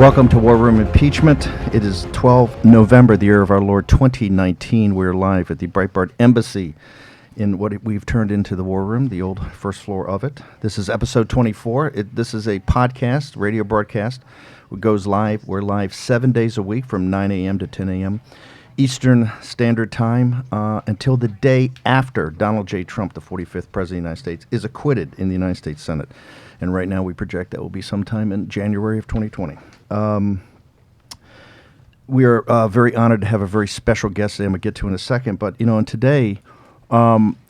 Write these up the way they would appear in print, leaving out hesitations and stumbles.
Welcome to War Room Impeachment. It is 12 November, the year of our Lord 2019. We're live at the Breitbart Embassy in what we've turned into the War Room, the old first floor of it. This is episode 24. This is a podcast, radio broadcast. It goes live. We're live 7 days a week from 9 a.m. to 10 a.m. Eastern Standard Time until the day after Donald J. Trump, the 45th President of the United States, is acquitted in the United States Senate. And right now we project that will be sometime in January of 2020. We are very honored to have a very special guest today I'm going to get to in a second. But, you know, and today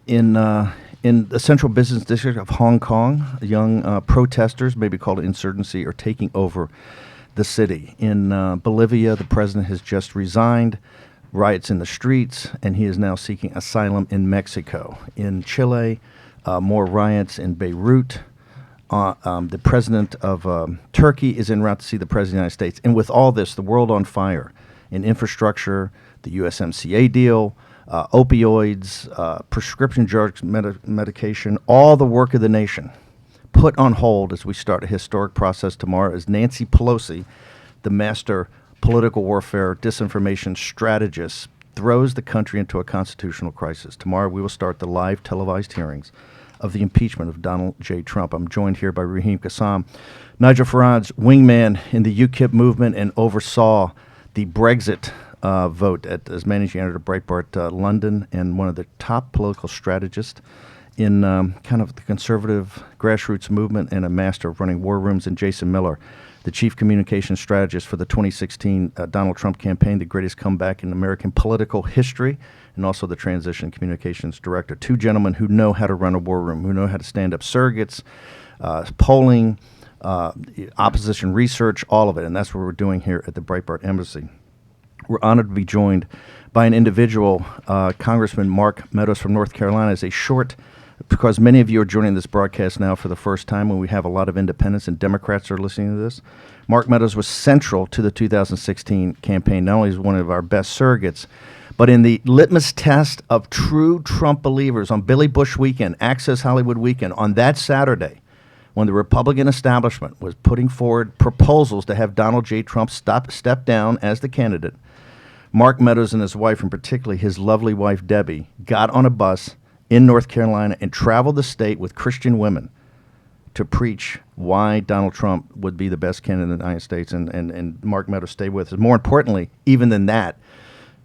in the central business district of Hong Kong, young protesters, maybe called insurgency, are taking over the city. In Bolivia, the president has just resigned, riots in the streets, and he is now seeking asylum in Mexico. In Chile, more riots in Beirut. The president of Turkey is en route to see the president of the United States. And with all this, the world on fire in infrastructure, the USMCA deal, opioids, prescription drugs, medication, all the work of the nation put on hold as we start a historic process tomorrow as Nancy Pelosi, the master political warfare disinformation strategist, throws the country into a constitutional crisis. Tomorrow we will start the live televised hearings of the impeachment of Donald J. Trump. I'm joined here by Raheem Kassam, Nigel Farage's wingman in the UKIP movement and oversaw the Brexit vote as managing editor of Breitbart London and one of the top political strategists in kind of the conservative grassroots movement and a master of running war rooms, and Jason Miller, the chief communications strategist for the 2016 Donald Trump campaign, the greatest comeback in American political history, and also the transition communications director. Two gentlemen who know how to run a war room, who know how to stand up surrogates, polling, opposition research, all of it. And that's what we're doing here at the Breitbart Embassy. We're honored to be joined by an individual, Congressman Mark Meadows from North Carolina. As a short, because many of you are joining this broadcast now for the first time when we have a lot of independents and Democrats who are listening to this. Mark Meadows was central to the 2016 campaign. Not only is one of our best surrogates, but in the litmus test of true Trump believers on Billy Bush weekend, Access Hollywood weekend, on that Saturday, when the Republican establishment was putting forward proposals to have Donald J. Trump step down as the candidate, Mark Meadows and his wife, and particularly his lovely wife, Debbie, got on a bus in North Carolina and traveled the state with Christian women to preach why Donald Trump would be the best candidate in the United States, and Mark Meadows stayed with us. More importantly, even than that,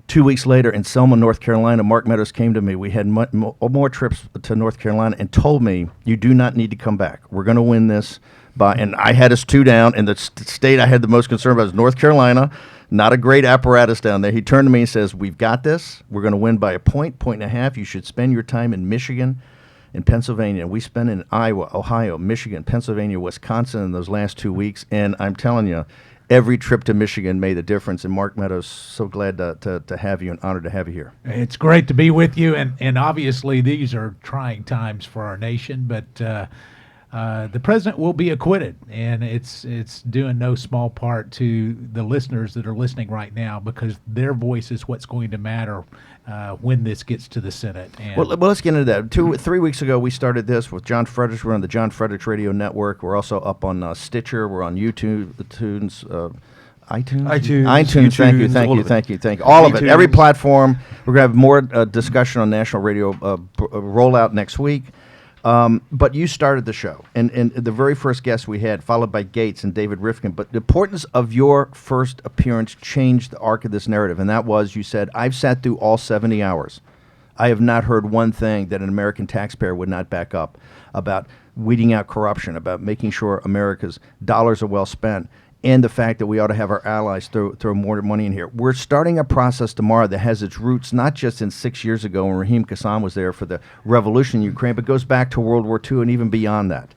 2 weeks later in Selma, North Carolina, Mark Meadows came to me. We had more trips to North Carolina and told me, you do not need to come back. We're going to win this. And I had us two down, and the state I had the most concern about was North Carolina. Not a great apparatus down there. He turned to me and says, we've got this. We're going to win by a point and a half. You should spend your time in Michigan and Pennsylvania. We spent in Iowa, Ohio, Michigan, Pennsylvania, Wisconsin in those last 2 weeks. And I'm telling you, every trip to Michigan made a difference. And Mark Meadows, so glad to have you and honored to have you here. It's great to be with you. And obviously these are trying times for our nation, but the president will be acquitted, and it's doing no small part to the listeners that are listening right now, because their voice is what's going to matter when this gets to the Senate. And well, let's get into that. 3 weeks ago, we started this with John Fredericks. We're on the John Fredericks Radio Network. We're also up on Stitcher. We're on YouTube, iTunes. Thank you. All of it. Every platform. We're going to have more discussion on national radio rollout next week. But you started the show, and the very first guest we had, followed by Gates and David Rifkin. But the importance of your first appearance changed the arc of this narrative, and that was, you said, I've sat through all 70 hours. I have not heard one thing that an American taxpayer would not back up about weeding out corruption, about making sure America's dollars are well spent, and the fact that we ought to have our allies throw more money in here. We're starting a process tomorrow that has its roots not just in 6 years ago when Raheem Kassam was there for the revolution in Ukraine, but goes back to World War II and even beyond that.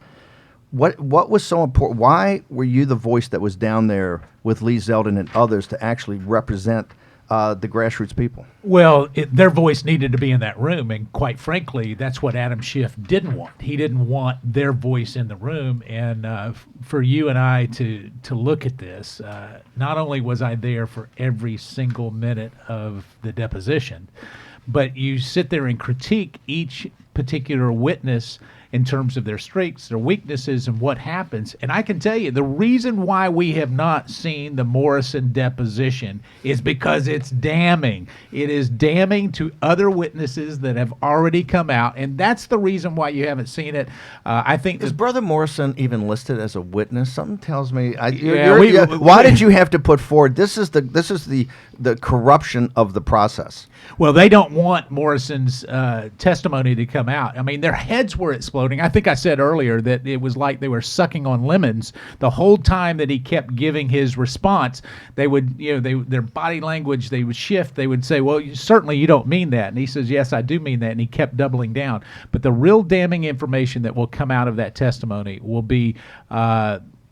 What was so important? Why were you the voice that was down there with Lee Zeldin and others to actually represent the grassroots people? Well, their voice needed to be in that room, and quite frankly, that's what Adam Schiff didn't want. He didn't want their voice in the room, and for you and I to look at this, not only was I there for every single minute of the deposition, but you sit there and critique each particular witness in terms of their strengths, their weaknesses, and what happens. And I can tell you, the reason why we have not seen the Morrison deposition is because it's damning. It is damning to other witnesses that have already come out, and that's the reason why you haven't seen it. I think Is Brother Morrison even listed as a witness? Something tells me. Yeah, why did you have to put forward? This is the corruption of the process. Well, they don't want Morrison's testimony to come out. I mean, their heads were exploding. I think I said earlier that it was like they were sucking on lemons the whole time that he kept giving his response. They would, their body language, they would shift. They would say, well, certainly you don't mean that. And he says, yes, I do mean that. And he kept doubling down. But the real damning information that will come out of that testimony will be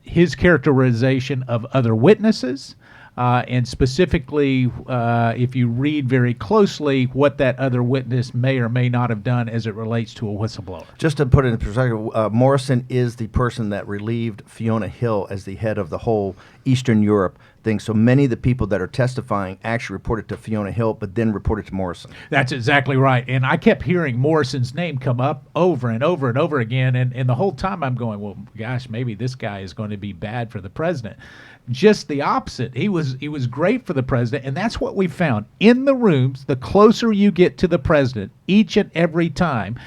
his characterization of other witnesses. And specifically, if you read very closely what that other witness may or may not have done as it relates to a whistleblower. Just to put it in perspective, Morrison is the person that relieved Fiona Hill as the head of the whole Eastern Europe thing. So many of the people that are testifying actually reported to Fiona Hill, but then reported to Morrison. That's exactly right. And I kept hearing Morrison's name come up over and over and over again. And the whole time I'm going, well, gosh, maybe this guy is going to be bad for the president. Just the opposite. He was great for the president, and that's what we found. In the rooms, the closer you get to the president, each and every time,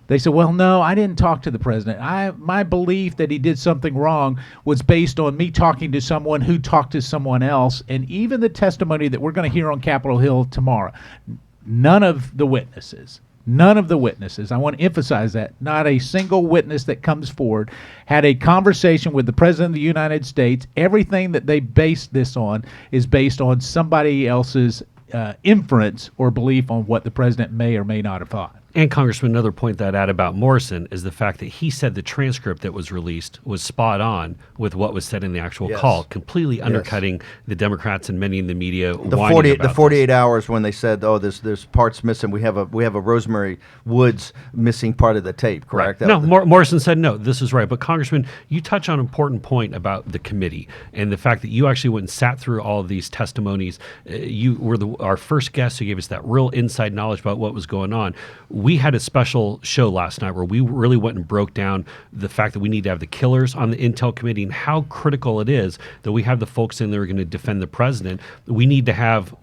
they said, well, no, I didn't talk to the president. My belief that he did something wrong was based on me talking to someone who talked to someone else. And even the testimony that we're going to hear on Capitol Hill tomorrow, none of the witnesses, I want to emphasize that, not a single witness that comes forward had a conversation with the President of the United States. Everything that they based this on is based on somebody else's inference or belief on what the President may or may not have thought. And Congressman, another point that I'd add about Morrison is the fact that he said the transcript that was released was spot on with what was said in the actual call, completely undercutting the Democrats and many in the media. The 48 hours when they said, "Oh, there's parts missing. We have a Rosemary Woods missing part of the tape." Correct? Right. No, Morrison said no. This is right. But Congressman, you touch on an important point about the committee and the fact that you actually went and sat through all of these testimonies. You were our first guest who gave us that real inside knowledge about what was going on. We had a special show last night where we really went and broke down the fact that we need to have the killers on the Intel Committee and how critical it is that we have the folks in there who are going to defend the president. We need to have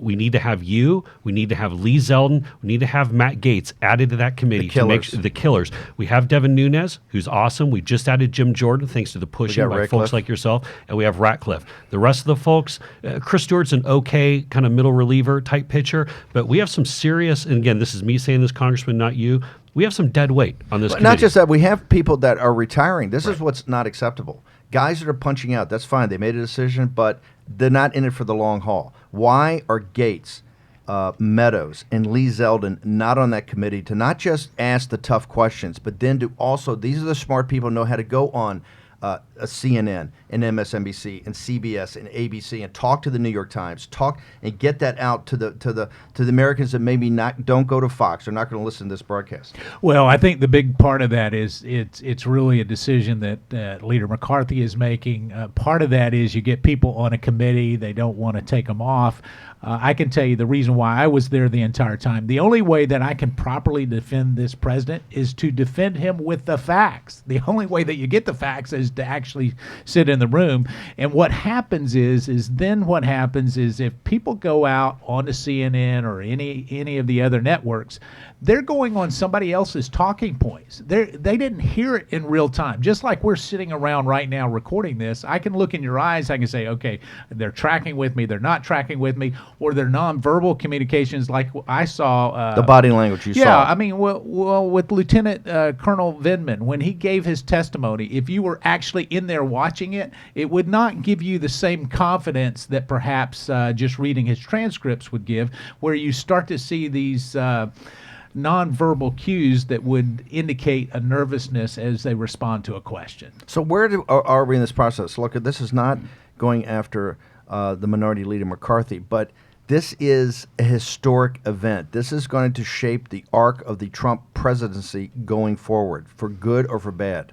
you. We need to have Lee Zeldin. We need to have Matt Gaetz added to that committee to make the killers. We have Devin Nunes, who's awesome. We just added Jim Jordan, thanks to the pushing by folks like yourself, and we have Ratcliffe. The rest of the folks, Chris Stewart's an okay kind of middle reliever type pitcher, but we have some serious. And again, this is me saying this, Congressman, not you. We have some dead weight on this committee. Not just that, we have people that are retiring. This is what's not acceptable. Guys that are punching out, that's fine. They made a decision, but they're not in it for the long haul. Why are Gaetz, Meadows, and Lee Zeldin not on that committee to not just ask the tough questions, but then to also, these are the smart people who know how to go on a CNN and MSNBC and CBS and ABC and talk to the New York Times, talk and get that out to the Americans that maybe don't go to Fox. They're not going to listen to this broadcast. Well, I think the big part of that is it's really a decision that Leader McCarthy is making. Part of that is you get people on a committee, they don't want to take them off. I can tell you the reason why I was there the entire time. The only way that I can properly defend this president is to defend him with the facts. The only way that you get the facts is to actually sit in the room. And what happens is if people go out onto CNN or any of the other networks, they're going on somebody else's talking points. They didn't hear it in real time. Just like we're sitting around right now recording this, I can look in your eyes, I can say, okay, they're tracking with me, they're not tracking with me, or they're nonverbal communications like I saw. The body language you saw. Yeah, I mean, well, with Lieutenant Colonel Vindman, when he gave his testimony, if you were actually in there watching it, it would not give you the same confidence that perhaps just reading his transcripts would give, where you start to see these nonverbal cues that would indicate a nervousness as they respond to a question. So where are we in this process? Look, this is not going after the Minority Leader McCarthy, but this is a historic event. This is going to shape the arc of the Trump presidency going forward, for good or for bad.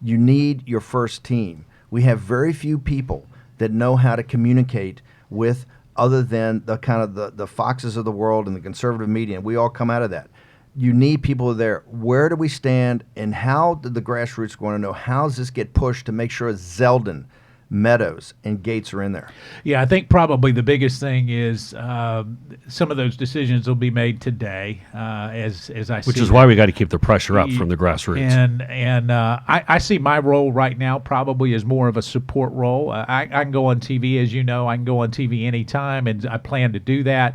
You need your first team. We have very few people that know how to communicate with other than the kind of the Foxes of the world and the conservative media, and we all come out of that. You need people there. Where do we stand, and how do the grassroots want to know how does this get pushed to make sure Zeldin, Meadows, and Gates are in there? Yeah, I think probably the biggest thing is some of those decisions will be made today, as I see. Which is why we got to keep the pressure up from the grassroots. And I see my role right now probably as more of a support role. I can go on TV, as you know. I can go on TV anytime, and I plan to do that.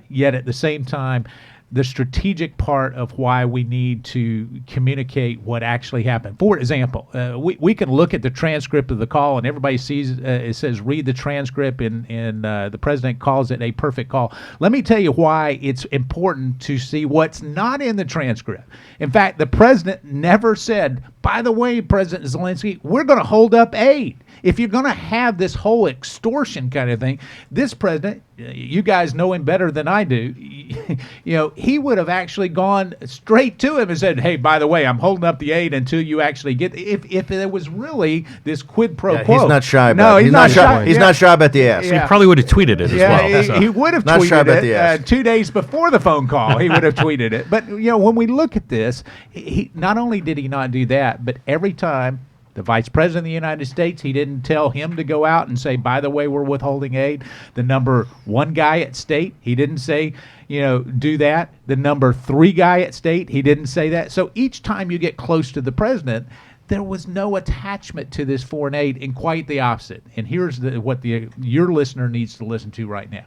Yet at the same time, the strategic part of why we need to communicate what actually happened. For example, we can look at the transcript of the call, and everybody sees it says read the transcript, and the president calls it a perfect call. Let me tell you why it's important to see what's not in the transcript. In fact, the president never said, by the way, President Zelensky, we're going to hold up aid. If you're going to have this whole extortion kind of thing, this president, you guys know him better than I do, he would have actually gone straight to him and said, hey, by the way, I'm holding up the aid until you actually get, if there was really this quid pro quo. He's not shy about it. He's not shy. He's not shy about the ask. He probably would have tweeted it as well. So. He would have not shy about the tweeted ask. it 2 days before the phone call. He would have tweeted it. But, when we look at this, he not only did he not do that, but every time the vice president of the United States, he didn't tell him to go out and say, by the way, we're withholding aid. The number 1 guy at state, he didn't say, do that. The number 3 guy at state, he didn't say that. So each time you get close to the president, there was no attachment to this foreign aid, and quite the opposite. And here's what your listener needs to listen to right now.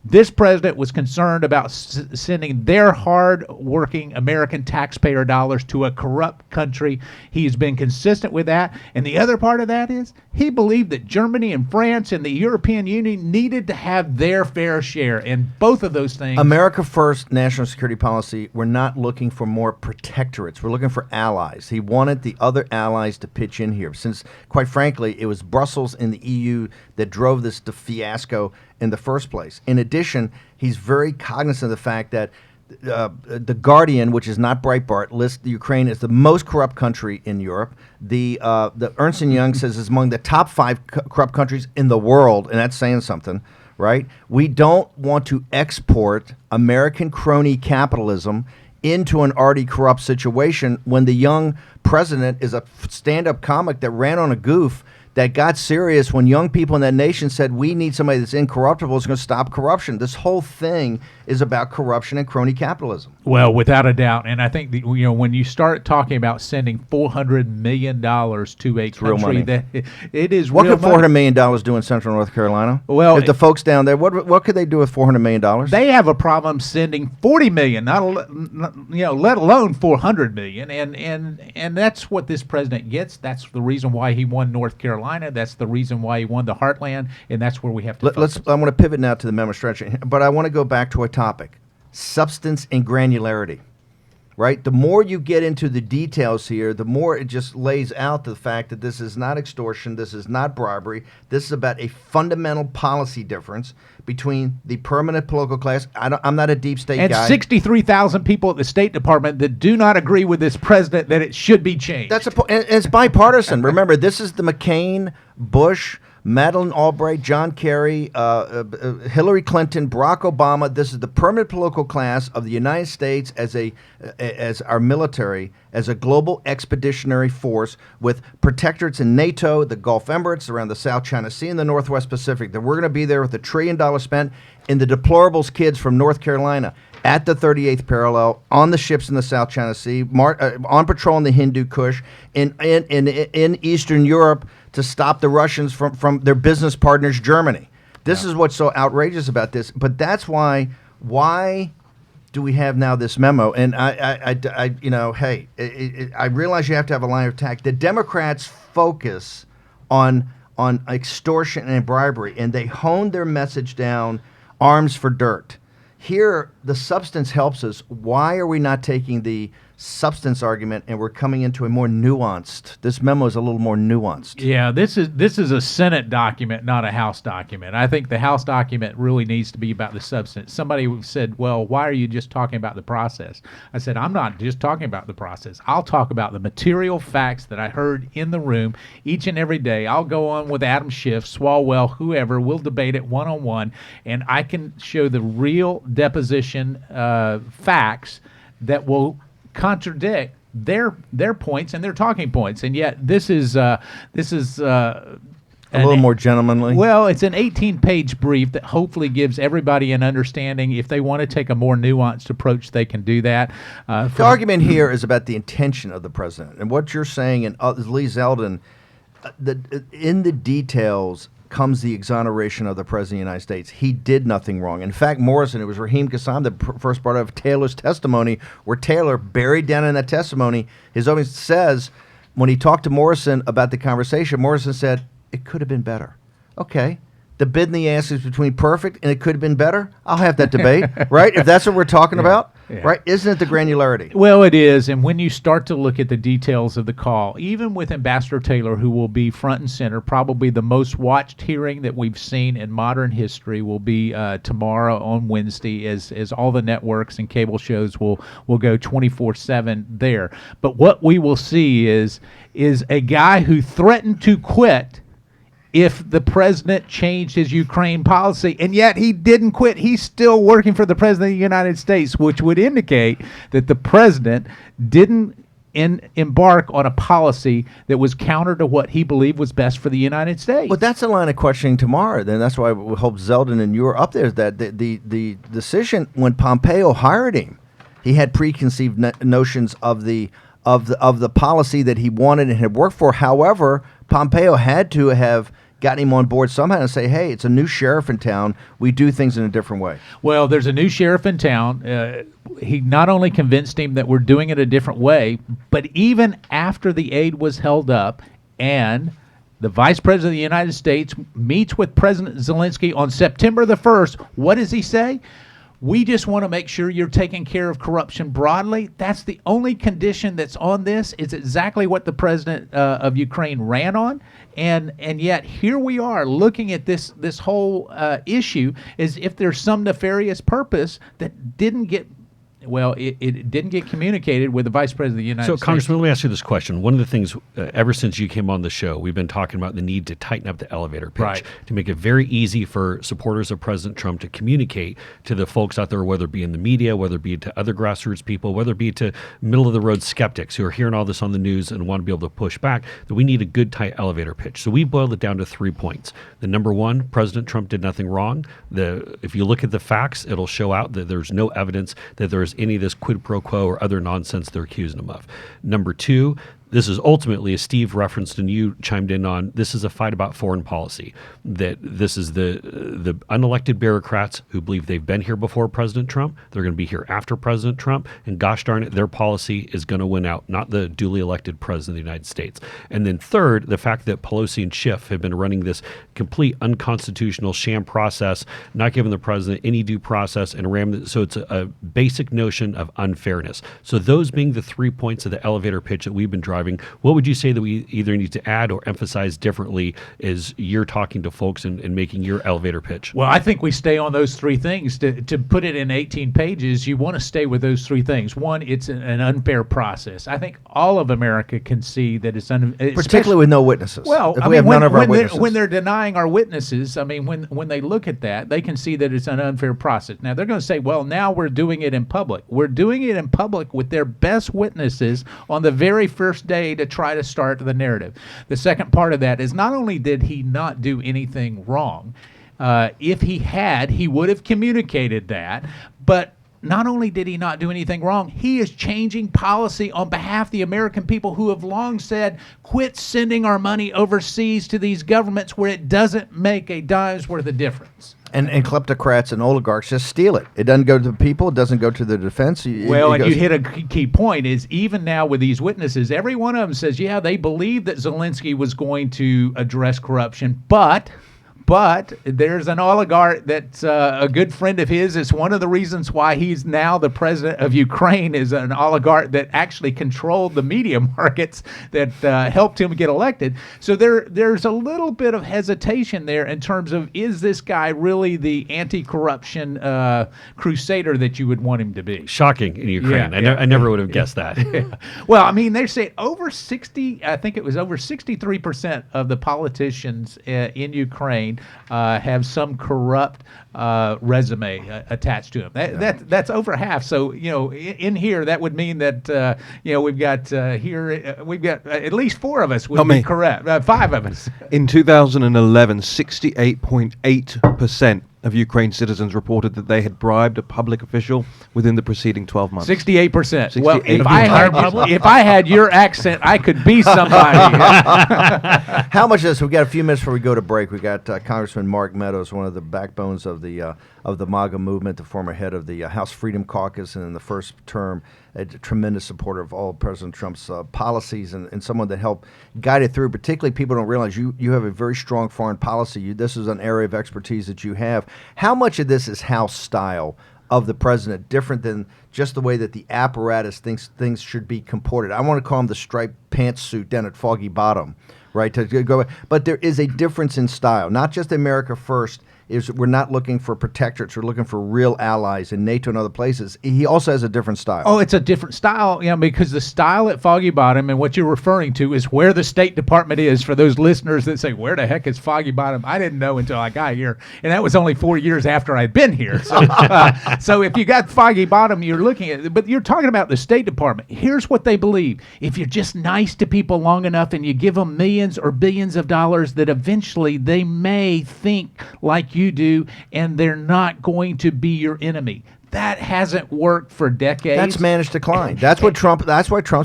This president was concerned about sending their hard-working American taxpayer dollars to a corrupt country. He's been consistent with that. And the other part of that is he believed that Germany and France and the European Union needed to have their fair share. And both of those things. America First national security policy, we're not looking for more protectorates. We're looking for allies. He wanted the other allies to pitch in here, since, quite frankly, it was Brussels and the EU that drove this to fiasco in the first place. In addition, he's very cognizant of the fact that the Guardian, which is not Breitbart, lists Ukraine as the most corrupt country in Europe. The Ernst & Young says is among the top 5 corrupt countries in the world, and that's saying something, right? We don't want to export American crony capitalism into an already corrupt situation when the young president is a stand-up comic that ran on a goof that got serious when young people in that nation said, we need somebody that's incorruptible, is going to stop corruption. This whole thing is about corruption and crony capitalism. Well, without a doubt. And I think, when you start talking about sending $400 million to a country, that it is what real could $400 million do in Central North Carolina? Well, if the folks down there, what could they do with $400 million? They have a problem sending $40 million, let alone $400 million. And that's what this president gets. That's the reason why he won North Carolina. That's the reason why he won the Heartland, and that's where we have to focus. I want to pivot now to the memo stretching, but I want to go back to a topic: substance and granularity. Right? The more you get into the details here, the more it just lays out the fact that this is not extortion, this is not bribery, this is about a fundamental policy difference between the permanent political class. I'm not a deep state guy. And 63,000 people at the State Department that do not agree with this president that it should be changed. And it's bipartisan. Remember, this is the McCain, Bush, Madeleine Albright, John Kerry, Hillary Clinton, Barack Obama. This is the permanent political class of the United States as our military, as a global expeditionary force with protectorates in NATO, the Gulf Emirates, around the South China Sea, and the Northwest Pacific. That we're going to be there with $1 trillion spent in the deplorables kids from North Carolina at the 38th parallel, on the ships in the South China Sea, on patrol in the Hindu Kush, in Eastern Europe, to stop the Russians from their business partners, Germany. This is what's so outrageous about this. But that's why do we have now this memo? And I realize you have to have a line of attack. The Democrats focus on extortion and bribery, and they hone their message down, arms for dirt. Here, the substance helps us. Why are we not taking the substance argument and we're coming into a more nuanced? This memo is a little more nuanced. Yeah, this is a Senate document, not a House document. I think the House document really needs to be about the substance. Somebody said, well, why are you just talking about the process? I said, I'm not just talking about the process. I'll talk about the material facts that I heard in the room each and every day. I'll go on with Adam Schiff, Swalwell, whoever. We'll debate it one-on-one, and I can show the real deposition facts that will contradict their points and their talking points. And yet this is A little more gentlemanly. well, it's an 18-page brief that hopefully gives everybody an understanding. If they want to take a more nuanced approach, they can do that. The argument here is about the intention of the president. And what you're saying, and Lee Zeldin, in the details comes the exoneration of the President of the United States. He did nothing wrong. In fact, Morrison, it was Raheem Kassam that first brought up Taylor's testimony, where Taylor, buried down in that testimony, his own says, when he talked to Morrison about the conversation, Morrison said, it could have been better. Okay. The bid and the ask is between perfect and it could have been better. I'll have that debate, right? If that's what we're talking about, right? Isn't it the granularity? Well, it is. And when you start to look at the details of the call, even with Ambassador Taylor, who will be front and center, probably the most watched hearing that we've seen in modern history will be tomorrow on Wednesday, as all the networks and cable shows will go 24/7 there. But what we will see is a guy who threatened to quit if the president changed his Ukraine policy, and yet he didn't quit. He's still working for the president of the United States, which would indicate that the president didn't embark on a policy that was counter to what he believed was best for the United States. Well, that's a line of questioning tomorrow. Then that's why we hope Zeldin and you are up there. That the decision when Pompeo hired him, he had preconceived notions of the policy that he wanted and had worked for. However, Pompeo had to have gotten him on board somehow and say, hey, it's a new sheriff in town. We do things in a different way. Well, there's a new sheriff in town. He not only convinced him that we're doing it a different way, but even after the aid was held up and the Vice President of the United States meets with President Zelensky on September the 1st, what does he say? We just want to make sure you're taking care of corruption broadly. That's the only condition that's on this. It's exactly what the president of Ukraine ran on. And yet here we are looking at this whole issue as if there's some nefarious purpose that didn't get, well, it didn't get communicated with the Vice President of the United States. So, Congressman, let me ask you this question. One of the things, ever since you came on the show, we've been talking about the need to tighten up the elevator pitch, to make it very easy for supporters of President Trump to communicate to the folks out there, whether it be in the media, whether it be to other grassroots people, whether it be to middle-of-the-road skeptics who are hearing all this on the news and want to be able to push back, that we need a good, tight elevator pitch. So we boiled it down to 3 points. The number one, President Trump did nothing wrong. If you look at the facts, it'll show out that there's no evidence that there's any of this quid pro quo or other nonsense they're accusing him of. Number two, this is ultimately, as Steve referenced and you chimed in on, this is a fight about foreign policy. That this is the unelected bureaucrats who believe they've been here before President Trump. They're going to be here after President Trump. And gosh darn it, their policy is going to win out, not the duly elected President of the United States. And then third, the fact that Pelosi and Schiff have been running this complete unconstitutional sham process, not giving the president any due process, and so it's a basic notion of unfairness. So those being the 3 points of the elevator pitch that we've been driving, what would you say that we either need to add or emphasize differently as you're talking to folks and making your elevator pitch? Well, I think we stay on those 3 things. To put it in 18 pages, you want to stay with those 3 things. One, it's an unfair process. I think all of America can see that it's unfair. Particularly with no witnesses. Well, if we have none of our witnesses. When they're denying our witnesses, I mean, when they look at that, they can see that it's an unfair process. Now, they're going to say, well, now we're doing it in public. We're doing it in public with their best witnesses on the very first day to try to start the narrative. The second part of that is not only did he not do anything wrong, if he had, he would have communicated that, but not only did he not do anything wrong, he is changing policy on behalf of the American people who have long said, quit sending our money overseas to these governments where it doesn't make a dime's worth of difference. And kleptocrats and oligarchs just steal it. It doesn't go to the people. It doesn't go to the defense. Well, and you hit a key point is even now with these witnesses, every one of them says, yeah, they believe that Zelensky was going to address corruption, but there's an oligarch that's a good friend of his. It's one of the reasons why he's now the president of Ukraine, is an oligarch that actually controlled the media markets that helped him get elected. So there's a little bit of hesitation there in terms of, is this guy really the anti-corruption crusader that you would want him to be? Shocking in Ukraine. I never would have guessed that. Yeah. Well, I mean, they say over 63% of the politicians in Ukraine Ukraine have some corrupt resume attached to them. That's over half. So in here that would mean that we've got we've got at least 4 of us would be correct. 5 of us. In 2011, 68.8% of Ukraine's citizens reported that they had bribed a public official within the preceding 12 months. 68%. Well, 68%. if I had your accent, I could be somebody. How much of this? We got a few minutes before we go to break. We got Congressman Mark Meadows, one of the backbones of the MAGA movement, the former head of the House Freedom Caucus, and in the first term, a tremendous supporter of all of President Trump's policies, and someone that helped guide it through. Particularly, people don't realize you have a very strong foreign policy. This is an area of expertise that you have. How much of this is House style of the president, different than just the way that the apparatus thinks things should be comported? I want to call him the striped pantsuit down at Foggy Bottom, right? But there is a difference in style, not just America First. We're not looking for protectorates. We're looking for real allies in NATO and other places. He also has a different style. Oh, it's a different style, because the style at Foggy Bottom, and what you're referring to, is where the State Department is. For those listeners that say, where the heck is Foggy Bottom? I didn't know until I got here, and that was only 4 years after I'd been here. So, so if you got Foggy Bottom, you're looking at it. But you're talking about the State Department. Here's what they believe. If you're just nice to people long enough and you give them millions or billions of dollars, that eventually they may think like you do, and they're not going to be your enemy. That hasn't worked for decades. That's managed decline. That's why Trump's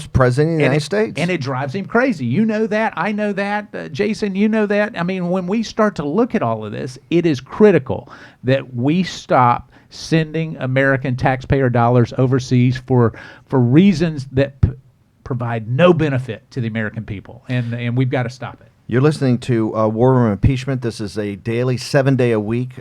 president of the United States. And it drives him crazy. You know that. I know that. Jason, you know that. I mean, when we start to look at all of this, it is critical that we stop sending American taxpayer dollars overseas for reasons that provide no benefit to the American people. And we've got to stop it. You're listening to War Room Impeachment. This is a daily, 7-day-a-week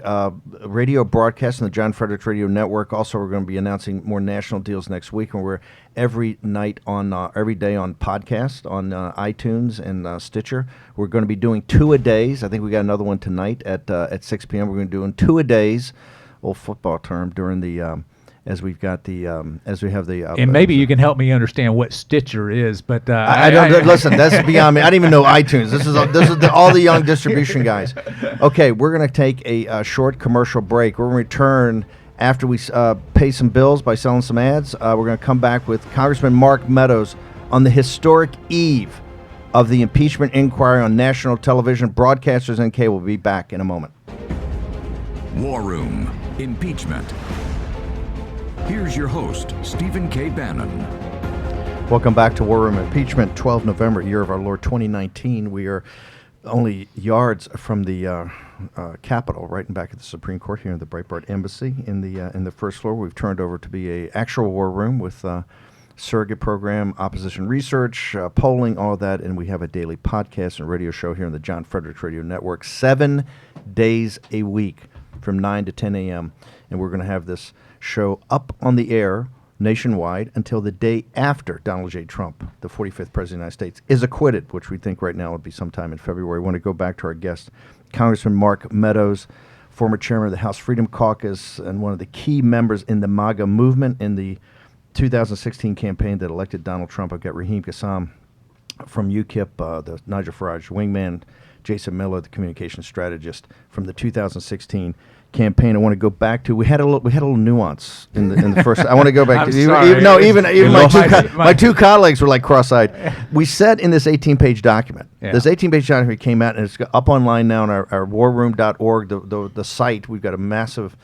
radio broadcast on the John Frederick Radio Network. Also, we're going to be announcing more national deals next week, and we're every day on podcast on iTunes and Stitcher. We're going to be doing 2-a-days. I think we got another one tonight at 6 p.m. We're going to be doing 2-a-days, old football term, during the as we have the and maybe you can help me understand what Stitcher is, but I don't listen. That's beyond me. I didn't even know iTunes. This is all the young distribution guys. Okay, we're going to take a short commercial break. We're going to return after we pay some bills by selling some ads. We're going to come back with Congressman Mark Meadows on the historic eve of the impeachment inquiry on national television. Broadcasters and cable will be back in a moment. War Room Impeachment. Here's your host, Stephen K. Bannon. Welcome back to War Room Impeachment, 12 November, year of our Lord 2019. We are only yards from the Capitol, right in back at the Supreme Court here in the Breitbart Embassy in the first floor. We've turned over to be a actual war room with surrogate program, opposition research, polling, all of that, and we have a daily podcast and radio show here on the John Frederick Radio Network, 7 days a week from 9 to 10 a.m., and we're going to have this show up on the air nationwide until the day after Donald J. Trump, the 45th President of the United States, is acquitted, which we think right now would be sometime in February. We want to go back to our guest, Congressman Mark Meadows, former chairman of the House Freedom Caucus and one of the key members in the MAGA movement in the 2016 campaign that elected Donald Trump. I've got Raheem Kassam from UKIP, the Nigel Farage wingman, Jason Miller, the communications strategist from the 2016 campaign. I want to go back to we had a little nuance in the first. I want to go back to even my two colleagues were like cross-eyed. We said in this 18-page document. Yeah. This 18-page document came out and it's up online now on our warroom.org, the site. We've got a massive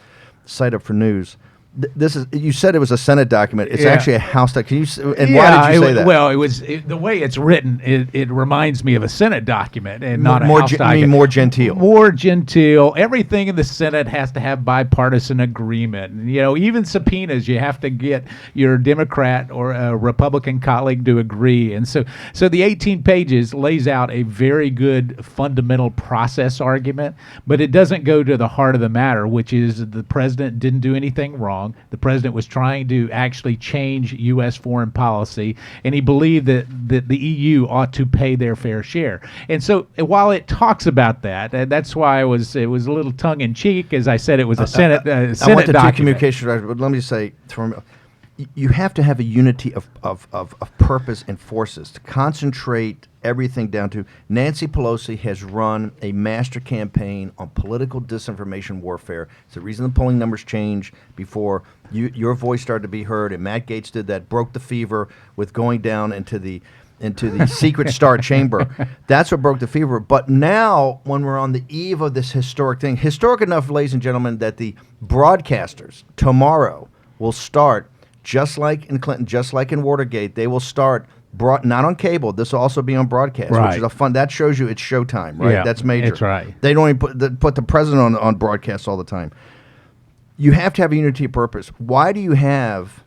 site up for news. This is. You said it was a Senate document. It's actually a House document. Why did you say that? Well, the way it's written. It reminds me of a Senate document and not a House document. I mean more genteel. More genteel. Everything in the Senate has to have bipartisan agreement. Even subpoenas, you have to get your Democrat or a Republican colleague to agree. And so the 18 pages lays out a very good fundamental process argument, but it doesn't go to the heart of the matter, which is the president didn't do anything wrong. The president was trying to actually change U.S. foreign policy, and he believed that the EU ought to pay their fair share. And so while it talks about that, that's why it was a little tongue-in-cheek, as I said, it was a Senate document. I want the two communication directors, but let me say, you have to have a unity of purpose and forces to concentrate everything down to. Nancy Pelosi has run a master campaign on political disinformation warfare. It's the reason the polling numbers changed before your voice started to be heard, and Matt Gaetz did that, broke the fever with going down into the secret star chamber. That's what broke the fever. But now, when we're on the eve of this historic thing, historic enough, ladies and gentlemen, that the broadcasters tomorrow will start, just like in Clinton, just like in Watergate, they will start not on cable. This will also be on broadcast, which is a fun. That shows you it's showtime, right? Yeah, that's major. that's right. They don't even put the president on broadcast all the time. You have to have a unity of purpose. Why do you have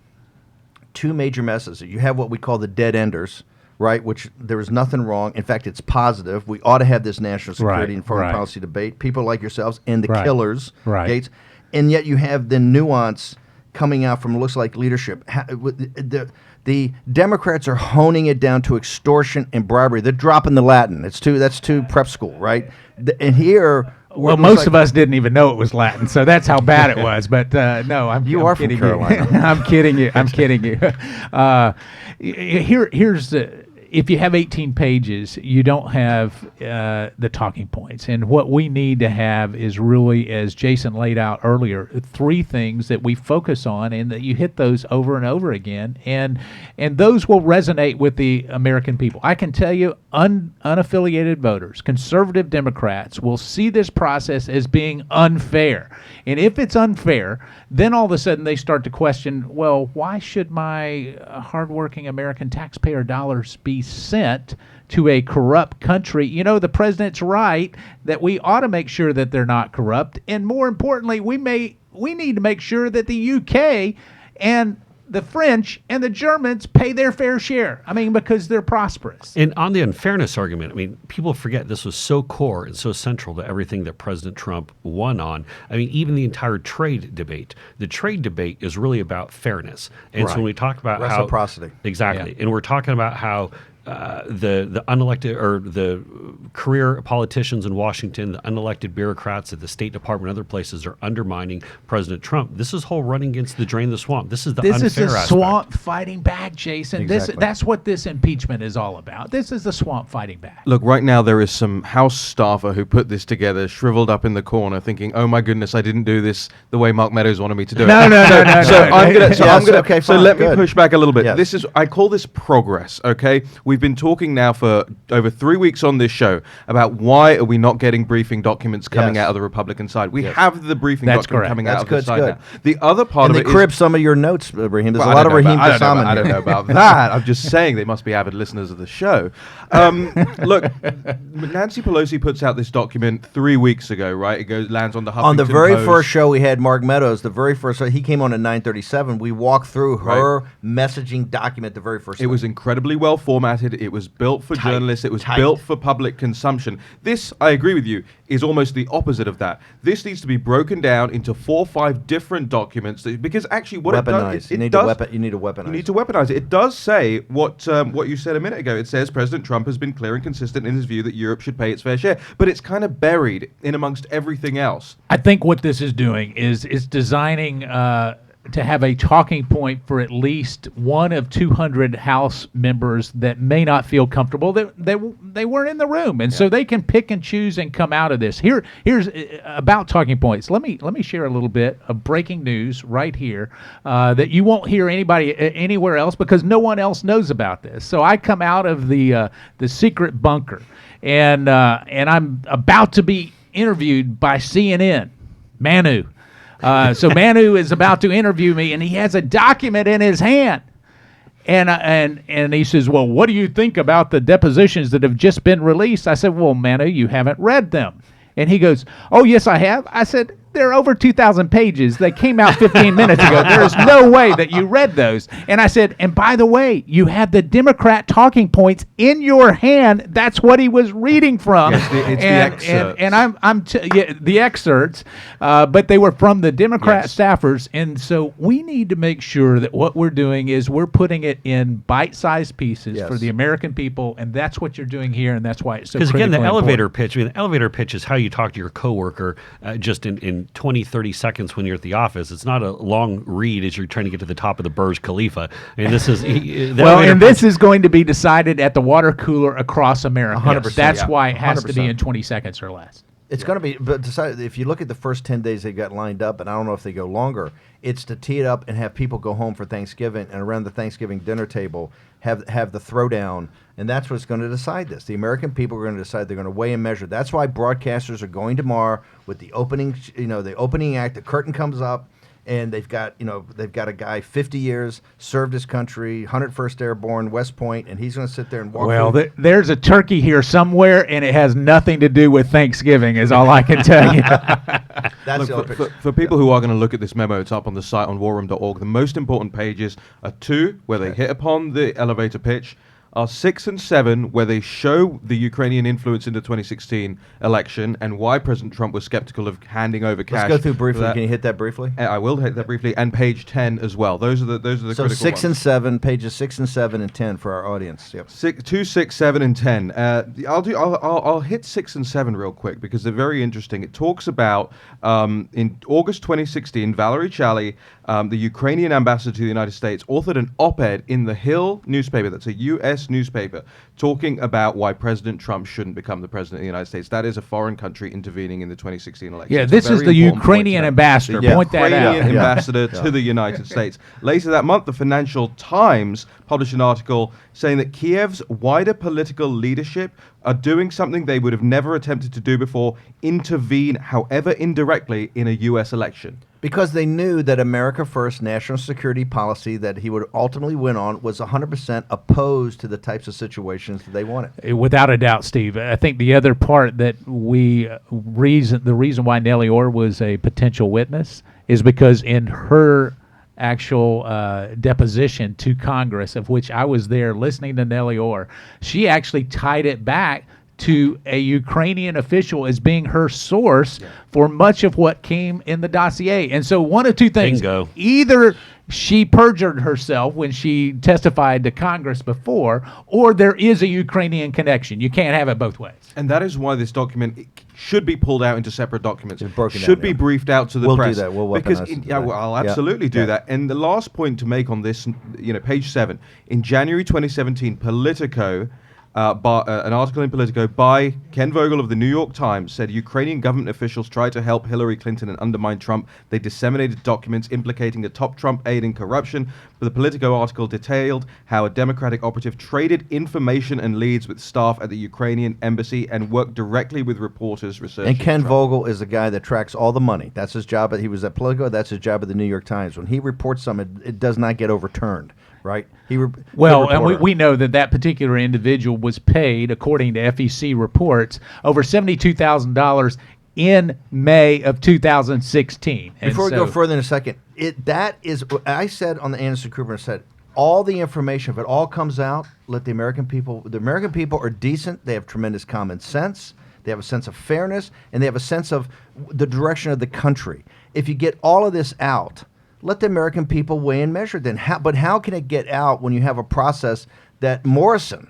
two major messes? You have what we call the dead enders, right? Which there is nothing wrong. In fact, it's positive. We ought to have this national security and foreign policy debate. People like yourselves and the killers, Gates, and yet you have the nuance coming out from looks like leadership. The Democrats are honing it down to extortion and bribery. They're dropping the Latin. That's too prep school, right? And here, well, most of us didn't even know it was Latin, so that's how bad it was. But no, I'm from Carolina. I'm kidding you. I'm kidding you. Here's the. If you have 18 pages, you don't have the talking points. And what we need to have is really, as Jason laid out earlier, 3 things that we focus on, and that you hit those over and over again. And those will resonate with the American people. I can tell you, unaffiliated voters, conservative Democrats, will see this process as being unfair. And if it's unfair, then all of a sudden they start to question, well, why should my hardworking American taxpayer dollars be sent to a corrupt country? You know, the president's right that we ought to make sure that they're not corrupt. And more importantly, we need to make sure that the UK and the French and the Germans pay their fair share. I mean, because they're prosperous. And on the unfairness argument, I mean, people forget this was so core and so central to everything that President Trump won on. I mean, even the entire trade debate. The trade debate is really about fairness. And so when we talk about reciprocity. Exactly. Yeah. And we're talking about how the unelected or the career politicians in Washington, the unelected bureaucrats at the State Department and other places are undermining President Trump. This is whole running against the drain the swamp. This is the unfair aspect. This is the swamp fighting back, Jason. Exactly. That's what this impeachment is all about. This is the swamp fighting back. Look, right now there is some House staffer who put this together, shriveled up in the corner, thinking, "Oh my goodness, I didn't do this the way Mark Meadows wanted me to do it." No. So let me push back a little bit. Yes. I call this progress. Okay, we've been talking now for over 3 weeks on this show about why are we not getting briefing documents coming out of the Republican side. We have the briefing document coming out of the side now. The other part of it is... And they crib some of your notes, Raheem. There's a lot of Raheem Kassam in I don't know about that. I'm just saying they must be avid listeners of the show. Look, Nancy Pelosi puts out this document 3 weeks ago, right? It lands on the Huffington On the very Post. first show we had Mark Meadows, the very first, he came on at 9:37. We walked through her messaging document the very first It was incredibly well formatted. It was built for journalists. It was built for public consumption. This, I agree with you, is almost the opposite of that. This needs to be broken down into 4 or 5 different documents because actually what it does... You need to weaponize. You need to weaponize it. It does say what you said a minute ago. It says President Trump has been clear and consistent in his view that Europe should pay its fair share, but it's kind of buried in amongst everything else. I think what this is doing is designing to have a talking point for at least one of 200 House members that may not feel comfortable that they weren't in the room, and so they can pick and choose and come out of this. Here's about talking points. Let me share a little bit of breaking news right here that you won't hear anybody anywhere else because no one else knows about this. So I come out of the secret bunker, and I'm about to be interviewed by CNN. Manu. So Manu is about to interview me, and he has a document in his hand. And he says, "Well, what do you think about the depositions that have just been released?" I said, "Well, Manu, you haven't read them." And he goes, "Oh, yes, I have." I said, "They're over 2,000 pages. They came out 15 minutes ago. There is no way that you read those." And I said, "And by the way, you have the Democrat talking points in your hand." That's what he was reading from. Yes, it's the excerpts. And the excerpts, but they were from the Democrat staffers. And so we need to make sure that what we're doing is we're putting it in bite-sized pieces for the American people, and that's what you're doing here, and that's why it's so critical. Because again, the and elevator important. pitch. I mean, the elevator pitch is how you talk to your coworker, just in 20, 30 seconds when you're at the office. It's not a long read as you're trying to get to the top of the Burj Khalifa. And this is this is going to be decided at the water cooler across America. 100%, That's yeah. why it has to be 100%. in 20 seconds or less. It's going to be, but if you look at the first 10 days they got lined up, and I don't know if they go longer, it's to tee it up and have people go home for Thanksgiving, and around the Thanksgiving dinner table have the throwdown, and that's what's going to decide this. The American people are going to decide. They're going to weigh and measure. That's why broadcasters are going tomorrow with the opening, the opening act. The curtain comes up, and they've got a guy 50 years, served his country, 101st Airborne, West Point, and he's going to sit there and walk. Well, there's a turkey here somewhere, and it has nothing to do with Thanksgiving, is all I can tell you. That's the Look, other for people who are going to look at this memo, it's up on the site on warroom.org. The most important pages are 2, where they hit upon the elevator pitch, are 6 and 7, where they show the Ukrainian influence in the 2016 election and why President Trump was skeptical of handing over cash. Let's go through briefly. for that. Can you hit that briefly? I will hit that briefly, and page 10 as well. Those are the So critical 6 ones. and 7, pages 6 and 7 and 10 for our audience. Yep. 2, 6, 7, and 10. I'll hit 6 and 7 real quick because they're very interesting. It talks about in August 2016, Valerie Chally, the Ukrainian ambassador to the United States, authored an op-ed in the Hill newspaper. That's a U.S. newspaper, talking about why President Trump shouldn't become the president of the United States. That is a foreign country intervening in the 2016 election. Yeah, It's a this is very the important point to Ukrainian note. ambassador. Yeah. Point that out. Ukrainian ambassador to the United States. Later that month, the Financial Times published an article saying that Kiev's wider political leadership are doing something they would have never attempted to do before: intervene, however indirectly, in a U.S. election. Because they knew that America First national security policy that he would ultimately win on was 100% opposed to the types of situations that they wanted. Without a doubt, Steve. I think the other part that the reason why Nellie Orr was a potential witness is because in her actual deposition to Congress, of which I was there listening to Nellie Orr, she actually tied it back to a Ukrainian official as being her source for much of what came in the dossier. And so one of two things. Bingo. Either she perjured herself when she testified to Congress before, or there is a Ukrainian connection. You can't have it both ways. And that is why this document should be pulled out into separate documents. It's broken Should down, be yeah. briefed out to the We'll do press. that. We'll because weaponize it to yeah, that. well, I'll Yeah. absolutely do Yeah. that. And the last point to make on this, page 7, in January 2017, Politico. An article in Politico by Ken Vogel of the New York Times said Ukrainian government officials tried to help Hillary Clinton and undermine Trump. They disseminated documents implicating a top Trump aide in corruption. But the Politico article detailed how a Democratic operative traded information and leads with staff at the Ukrainian embassy and worked directly with reporters researching And Ken Trump. Vogel is the guy that tracks all the money. That's his job. He was at Politico. That's his job at the New York Times. When he reports something, it does not get overturned, right? Well, and we know that particular individual was paid, according to FEC reports, over $72,000 in May of 2016. And Before we so- go further in a second, I said on the Anderson Cooper, I said, all the information, if it all comes out, let the American people are decent. They have tremendous common sense. They have a sense of fairness, and they have a sense of the direction of the country. If you get all of this out, let the American people weigh and measure then. But how can it get out when you have a process that Morrison,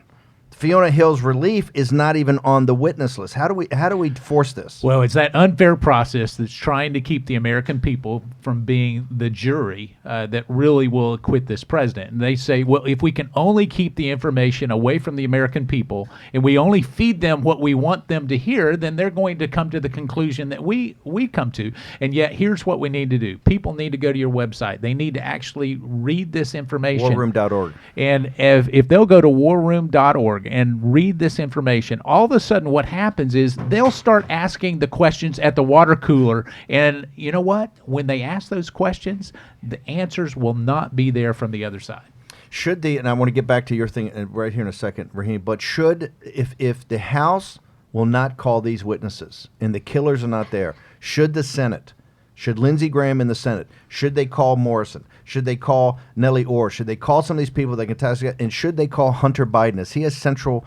Fiona Hill's relief, is not even on the witness list? How do we force this? Well, it's that unfair process that's trying to keep the American people from being the jury that really will acquit this president. And they say, well, if we can only keep the information away from the American people and we only feed them what we want them to hear, then they're going to come to the conclusion that we come to. And yet, here's what we need to do. People need to go to your website. They need to actually read this information. Warroom.org. And if they'll go to warroom.org and read this information, all of a sudden what happens is they'll start asking the questions at the water cooler. And you know what? When they ask those questions, the answers will not be there from the other side. And I want to get back to your thing right here in a second, Raheem, but if the House will not call these witnesses and the killers are not there, should the Senate, should Lindsey Graham in the Senate, should they call Morrison? Should they call Nellie Orr? Should they call some of these people that can testify? And should they call Hunter Biden? As he has central,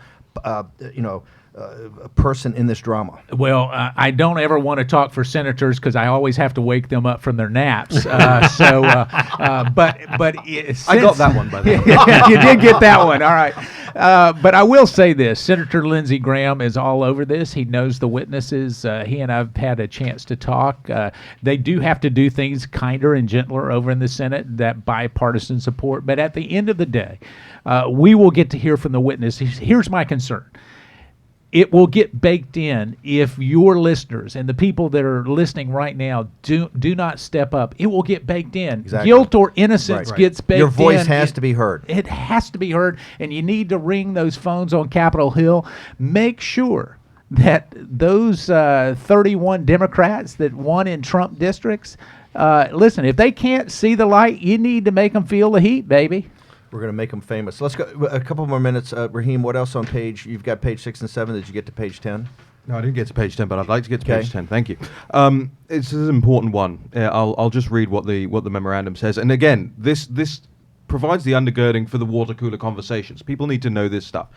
person in this drama? Well, I don't ever want to talk for senators because I always have to wake them up from their naps. But I got that one, by the way. You did get that one. All right. But I will say this: Senator Lindsey Graham is all over this. He knows the witnesses. He and I've had a chance to talk. They do have to do things kinder and gentler over in the Senate, that bipartisan support. But at the end of the day, we will get to hear from the witnesses. Here's my concern. It will get baked in if your listeners and the people that are listening right now do not step up. It will get baked in. Exactly. Guilt or innocence gets baked in. Your voice has to be heard. It has to be heard, and you need to ring those phones on Capitol Hill. Make sure that those 31 Democrats that won in Trump districts, listen, if they can't see the light, you need to make them feel the heat, baby. We're going to make them famous. Let's go a couple more minutes. Raheem, what else on page? You've got page 6 and 7. Did you get to page 10? No, I didn't get to page 10, but I'd like to get to page 10. Thank you. It's an important one. I'll just read what the memorandum says. And again, this provides the undergirding for the water cooler conversations. People need to know this stuff.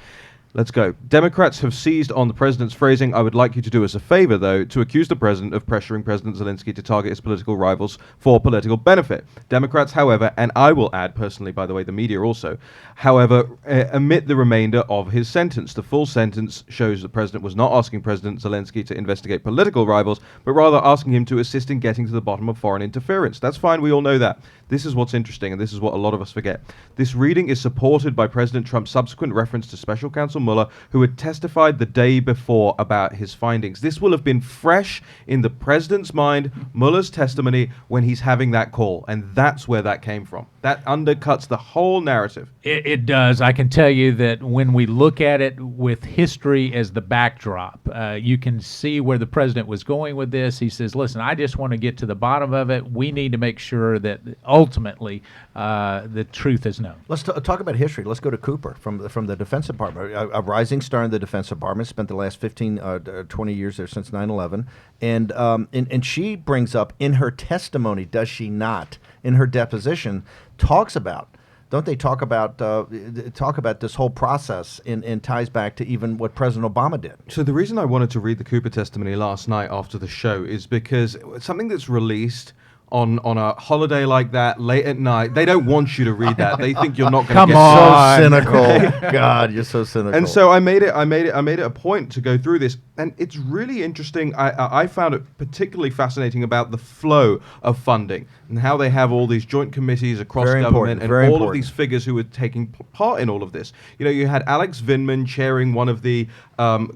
Let's go. Democrats have seized on the president's phrasing. I would like you to do us a favor, though, to accuse the president of pressuring President Zelensky to target his political rivals for political benefit. Democrats, however, and I will add personally, by the way, the media also, however, omit the remainder of his sentence. The full sentence shows the president was not asking President Zelensky to investigate political rivals, but rather asking him to assist in getting to the bottom of foreign interference. That's fine. We all know that. This is what's interesting, and this is what a lot of us forget. This reading is supported by President Trump's subsequent reference to Special Counsel Mueller, who had testified the day before about his findings. This will have been fresh in the president's mind, Mueller's testimony, when he's having that call, and that's where that came from. That undercuts the whole narrative. It does. I can tell you that when we look at it with history as the backdrop, you can see where the president was going with this. He says, listen, I just want to get to the bottom of it. We need to make sure that ultimately the truth is known. Let's talk about history. Let's go to Cooper from the Defense Department. A rising star in the Defense Department, spent the last 20 years there since 9/11. And she brings up in her testimony, does she not, in her deposition, talks about, don't they talk about this whole process and ties back to even what President Obama did? So the reason I wanted to read the Cooper testimony last night after the show is because something that's released on a holiday like that late at night, they don't want you to read that. They think you're not going to get so cynical. God, you're so cynical. And so I made it a point to go through this, and it's really interesting. I found it particularly fascinating about the flow of funding and how they have all these joint committees across government and all of these figures who were taking part in all of this. You know, you had Alex Vindman chairing one of the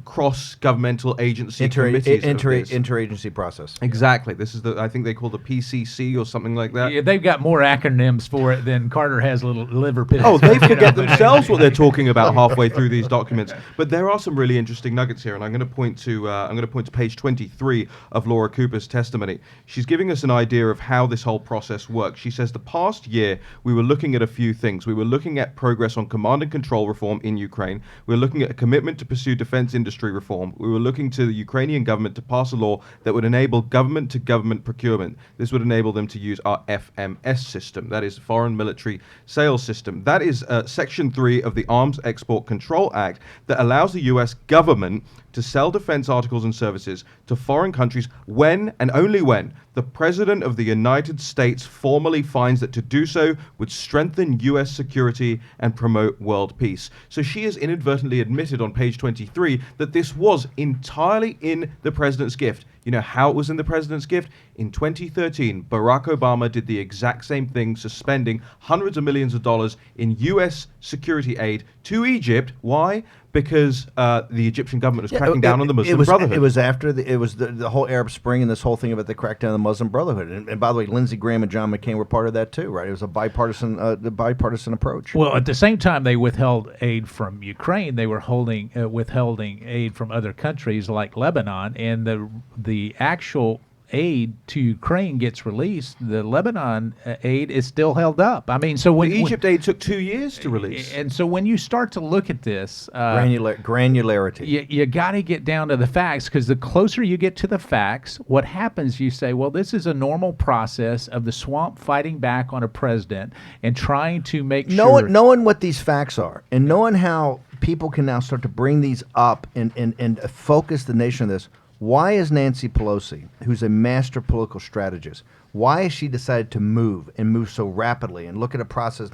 cross-governmental agency committees. Interagency process. Exactly. This is I think they call the PCC or something like that. Yeah, they've got more acronyms for it than Carter has little liver pills. Oh, they forget themselves what they're talking about halfway through these documents. But there are some really interesting nuggets here, and I'm going to point to page 23 of Laura Cooper's testimony. She's giving us an idea of how this whole process works. She says the past year we were looking at a few things. We were looking at progress on command and control reform in Ukraine. We were looking at a commitment to pursue defense industry reform. We were looking to the Ukrainian government to pass a law that would enable government-to-government procurement. This would enable them to use our FMS system, that is Foreign Military Sales System. That is Section 3 of the Arms Export Control Act that allows the U.S. government to sell defense articles and services to foreign countries when and only when the President of the United States formally finds that to do so would strengthen U.S. security and promote world peace. So she has inadvertently admitted on page 23 that this was entirely in the President's gift. You know how it was in the President's gift? In 2013, Barack Obama did the exact same thing, suspending hundreds of millions of dollars in U.S. security aid to Egypt. Why? Because the Egyptian government was cracking down on the Muslim Brotherhood. It was after the whole Arab Spring and this whole thing about the crackdown on the Muslim Brotherhood. And by the way, Lindsey Graham and John McCain were part of that too, right? It was a bipartisan approach. Well, at the same time they withheld aid from Ukraine, they were withholding aid from other countries like Lebanon, and the actual aid to Ukraine gets released, the Lebanon aid is still held up. I mean, so when the Egypt aid took 2 years to release, and so when you start to look at this, granularity, you got to get down to the facts, because the closer you get to the facts, what happens? You say, well, this is a normal process of the swamp fighting back on a president and trying to make sure knowing what these facts are and knowing how people can now start to bring these up and focus the nation on this. Why is Nancy Pelosi, who's a master political strategist, why has she decided to move so rapidly and look at a process?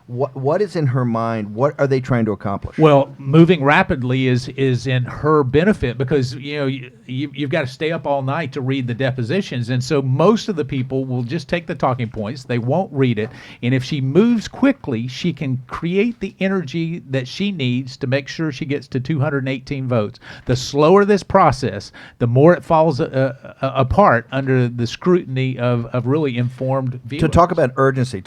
What is in her mind? What are they trying to accomplish? Well, moving rapidly is in her benefit because you've got to stay up all night to read the depositions, and so most of the people will just take the talking points. They won't read it, and if she moves quickly, she can create the energy that she needs to make sure she gets to 218 votes. The slower this process, the more it falls apart under the scrutiny of really informed viewers. To talk about urgency,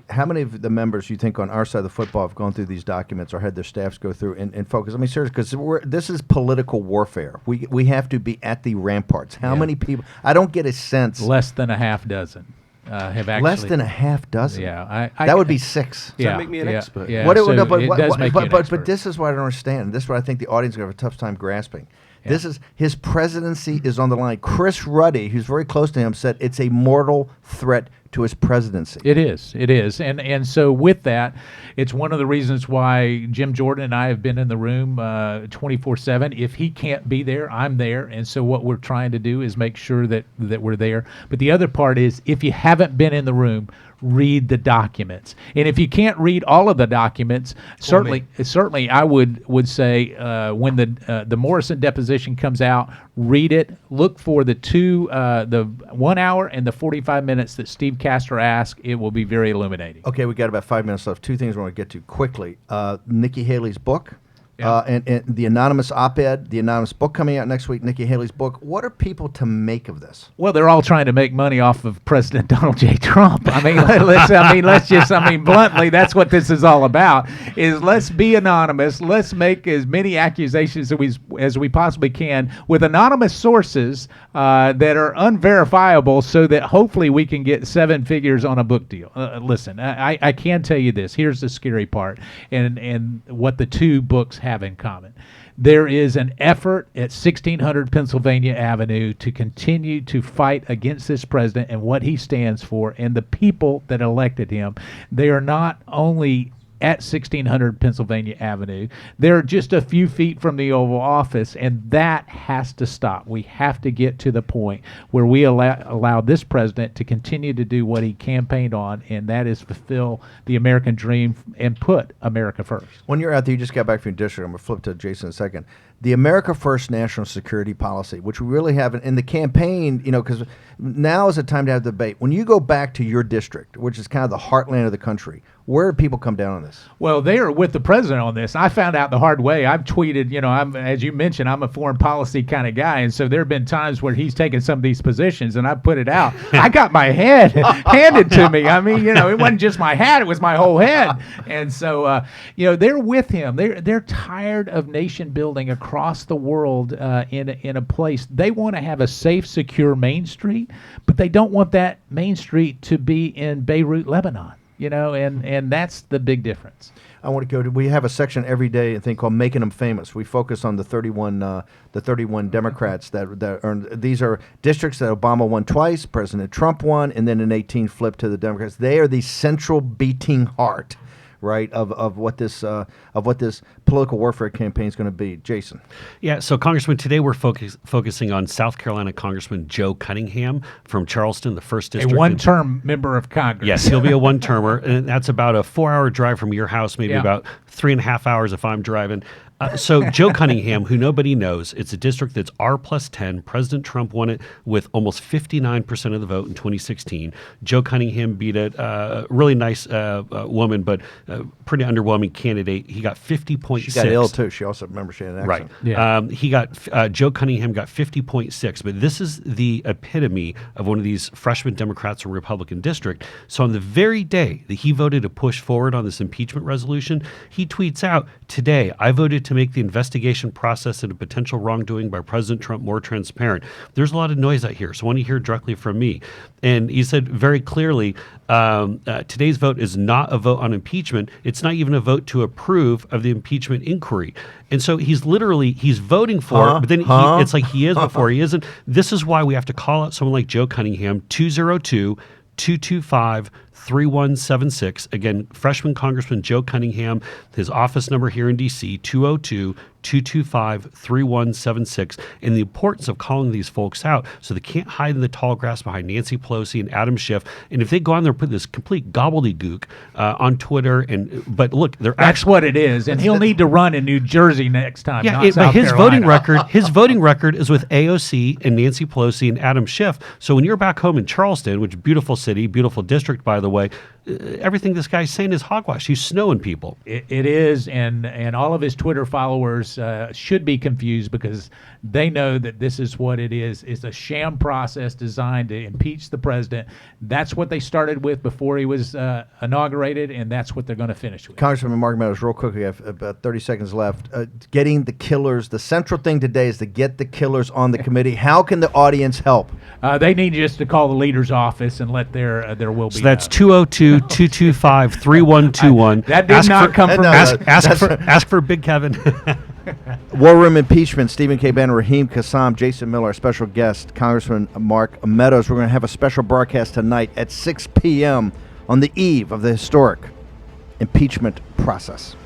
how many of the members you think on our side of the football have gone through these documents or had their staffs go through and focus? I mean, seriously, because this is political warfare. We have to be at the ramparts. How many people? I don't get a sense. Less than a half dozen have actually. Less than a half dozen? Yeah. That would be 6. Does that make me an expert? Yeah, What, so no, but, it what- does what- make but, you an but, expert. but this is what I don't understand. This is what I think the audience is going to have a tough time grasping. This is his presidency is on the line. Chris Ruddy, who's very close to him, said it's a mortal threat to his presidency. It is, and so with that, it's one of the reasons why Jim Jordan and I have been in the room 24/7. If he can't be there, I'm there, and so what we're trying to do is make sure that we're there. But the other part is, if you haven't been in the room, read the documents, and if you can't read all of the documents, certainly I would say when the Morrison deposition comes out, read it. Look for the 1 hour and the 45 minutes that Steve Castor asked. It will be very illuminating. Okay, we got about 5 minutes left. 2 things I want to get to quickly. Nikki Haley's book. And the anonymous op-ed, the anonymous book coming out next week, Nikki Haley's book. What are people to make of this? Well, they're all trying to make money off of President Donald J. Trump. I mean, bluntly, that's what this is all about. Is let's be anonymous. Let's make as many accusations as we possibly can with anonymous sources that are unverifiable, so that hopefully we can get 7 figures on a book deal. Listen, I can tell you this. Here's the scary part, and what the 2 books have in common. There is an effort at 1600 Pennsylvania Avenue to continue to fight against this president and what he stands for and the people that elected him. They are not only at 1600 Pennsylvania Avenue. They're just a few feet from the Oval Office, and that has to stop. We have to get to the point where we allow this president to continue to do what he campaigned on, and that is fulfill the American dream and put America first. When you're out there, you just got back from your district. I'm going to flip to Jason in a second. The America First national security policy, which we really haven't in the campaign, because now is the time to have debate. When you go back to your district, which is kind of the heartland of the country, where do people come down on this? Well, they are with the president on this. I found out the hard way. I've tweeted, as you mentioned, I'm a foreign policy kind of guy, and so there have been times where he's taken some of these positions, and I put it out. I got my head handed to me. I mean, it wasn't just my hat; it was my whole head. And so, they're with him. They're tired of nation building across the world in a place. They want to have a safe, secure Main Street, but they don't want that Main Street to be in Beirut, Lebanon. And that's the big difference. I want to go to. We have a section every day, a thing called "Making Them Famous." We focus on the 31 Democrats that earned. These are districts that Obama won twice, President Trump won, and then in 18 flipped to the Democrats. They are the central beating heart, right, of what this political warfare campaign is going to be. Jason. Yeah, so Congressman, today we're focusing on South Carolina Congressman Joe Cunningham from Charleston, the 1st District. A one-term member of Congress. Yes, he'll be a one-termer, and that's about a 4-hour drive from your house, maybe about 3.5 hours if I'm driving. So Joe Cunningham, who nobody knows, it's a district that's R+10. President Trump won it with almost 59% of the vote in 2016. Joe Cunningham beat a really nice woman, but pretty underwhelming candidate. He got 50.6. She got ill too. She also remember she had an accent. Right. Yeah. Joe Cunningham got 50.6, but this is the epitome of one of these freshman Democrats or Republican district. So on the very day that he voted to push forward on this impeachment resolution, he tweets out, "Today, I voted to make the investigation process into potential wrongdoing by President Trump more transparent." There's a lot of noise out here, so I want to hear directly from me. And he said very clearly, today's vote is not a vote on impeachment. It's not even a vote to approve of the impeachment inquiry. And so he's voting for it, but then it's like he is before he isn't. This is why we have to call out someone like Joe Cunningham, 202-225-3232. 3176. Again, freshman Congressman Joe Cunningham, his office number here in D.C., 202-225-3176, and the importance of calling these folks out so they can't hide in the tall grass behind Nancy Pelosi and Adam Schiff. And if they go on there and put this complete gobbledygook on Twitter, but look, that's what it is, and he'll need to run in New Jersey next time. Yeah, not but South his Carolina. voting record is with AOC and Nancy Pelosi and Adam Schiff. So when you're back home in Charleston, which is a beautiful city, beautiful district, by the way, everything this guy's saying is hogwash. He's snowing people. It is, and all of his Twitter followers should be confused because they know that this is what it is. It's a sham process designed to impeach the president. That's what they started with before he was inaugurated, and that's what they're going to finish with. Congressman Mark Meadows, real quick, we have about 30 seconds left. Getting the killers, the central thing today is to get the killers on the committee. How can the audience help? They need just to call the leader's office and let their will be. So that's 202-225-3121. That did not come from us. Ask for Big Kevin. War Room Impeachment, Stephen K. Bannon, Raheem Kassam, Jason Miller, our special guest, Congressman Mark Meadows. We're going to have a special broadcast tonight at 6 p.m. on the eve of the historic impeachment process.